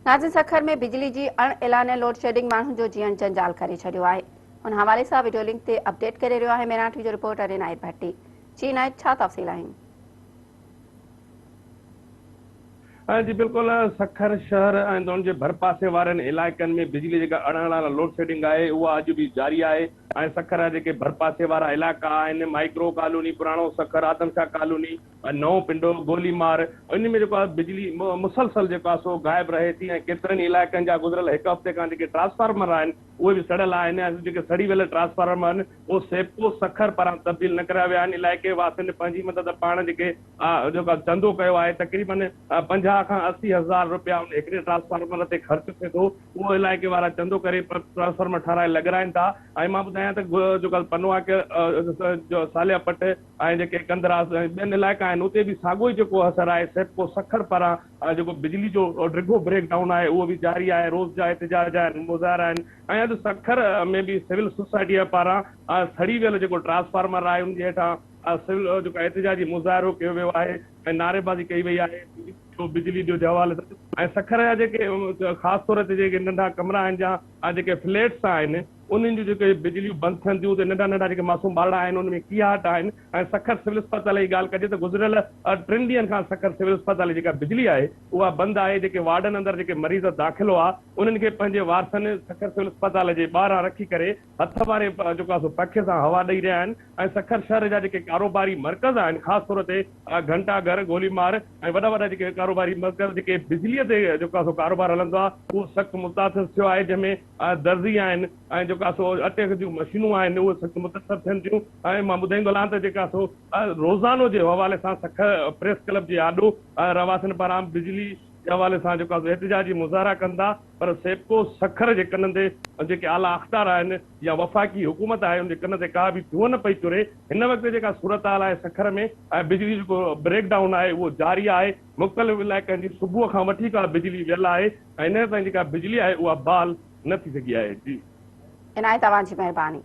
नाज़िन सखर में बिजली जी अण ऐलाने लोड शेडिंग माण्हुनि जो जीवन जंजाल करे छॾियो आहे। उन हवाले सां वीडियो लिंक ते अपडेट करे रहियो आहे मेराठी जो रिपोर्टर इनायत भट्टी। जी इनायत, छा तफ़सील आहिनि? जी बिल्कुल, सखर शहर ऐं उन जे भरपासे वारनि इलाइक़नि में बिजली जेका अणहणाला लोड शेडिंग आहे उहा अॼु बि जारी आहे। ऐं सखर जा जेके भरपासे वारा इलाइक़ा आहिनि, माइक्रो कॉलोनी, पुराणो सखर, आदमशाह कॉलोनी, नओं पिंडो, गोलीमार, इन में जेको आहे बिजली मुसलसल जेको आहे सो गायब रहे थी। ऐं केतिरनि इलाइक़नि जा गुज़िरियल हिकु हफ़्ते खां जेके ट्रांसफार्मर आहिनि उहे बि सड़ियल आहिनि। ऐं जेके सड़ी वियल ट्रांसफार्मर आहिनि उहे सेप्को सखर पारां तब्दील न कराया विया आहिनि। इलाइक़े वासियुनि पंहिंजी मदद पाण जेके जेको चंदो कयो आहे, तक़रीबन 50 खां 80 हज़ार रुपया उन हिकिड़े ट्रांसफार्मर ते ख़र्च थिए थो। उहो इलाइक़े वारा चंदो करे ट्रांसफार्मर ठाराए लॻाराइनि था। ऐं मां ॿुधायां त जेको पनवा जो सालिया पट ऐं जेके कंदरास ऐं ॿियनि इलाइक़ा आहिनि उते बि साॻियो ई जेको असरु आहे। सेप्को सखर पारां जेको बिजली जो डिघो ब्रेक डाउन आहे उहो बि जारी आहे। रोज़ जा एहतिजाज आहिनि, मुज़ाहिरा आहिनि। ऐं अॼु सखर में बि सिविल सोसाइटीअ पारां सड़ी वियल जेको ट्रांसफार्मर आहे उनजे हेठां सिविल जेको एहतिजाजी मुज़ाहिरो कयो वियो आहे ऐं नारेबाज़ी कई वई आहे बिजली जो हवाले सां। ऐं सखर जा जेके ख़ासि तौर ते जेके नंढा कमरा आहिनि या जेके फ्लैट्स आहिनि उन्हनि जूं जेके बिजलियूं बंदि थियनि थियूं, त नंढा नंढा जेके मासूम ॿार आहिनि उन में कीहाट आहिनि। ऐं सखर सिविल अस्पताल जी ॻाल्हि कजे त गुज़िरियल 3 ॾींहंनि खां सखर सिविल अस्पताल जी जेका बिजली आहे उहा बंदि आहे। जेके वार्डन अंदरि जेके मरीज़ दाख़िल हुआ उन्हनि खे पंहिंजे वारसनि सखर सिविल अस्पताल जे ॿाहिरां रखी करे हथ वारे जेको आहे सो पखे सां हवा ॾेई रहिया आहिनि। ऐं सखर शहर जा जेके कारोबारी मर्कज़ आहिनि, ख़ासि तौर ते घंटाघर, गोलीमार ऐं वॾा वॾा जेके कारोबारी मर्कज़ जेके बिजलीअ ते जेको आहे सो कारोबार हलंदो आहे उहो सख़्तु मुतासिर थियो आहे। जंहिंमें दर्ज़ी आहिनि ऐं जेको आहे सो अटे जूं मशीनूं आहिनि उहे सख़्तु मुतासिर थियनि थियूं। ऐं मां ॿुधाईंदो हलां त जेका सो रोज़ानो जे हवाले सां सखर प्रेस क्लब जे आॾो रवासियुनि पारां बिजली जे हवाले सां जेको आहे एहतिजाजी मुज़ाहिरा कंदा। पर सेप्को सखर जे कन ते जेके आला अख़्तार आहिनि या वफ़ाक़ी हुकूमत आहे उनजे कन ते का बि धूअ न पई चुरे। हिन वक़्तु जेका सूरत हाल आहे सखर में बिजली जेको ब्रेक डाउन आहे उहो जारी आहे। मुख़्तलिफ़ इलाइक़नि जी सुबुह खां वठी का बिजली वियल आहे ऐं हिन ताईं जेका बिजली आहे उहा बहाल न थी सघी आहे। जी इनायत, तव्हांजी महिरबानी।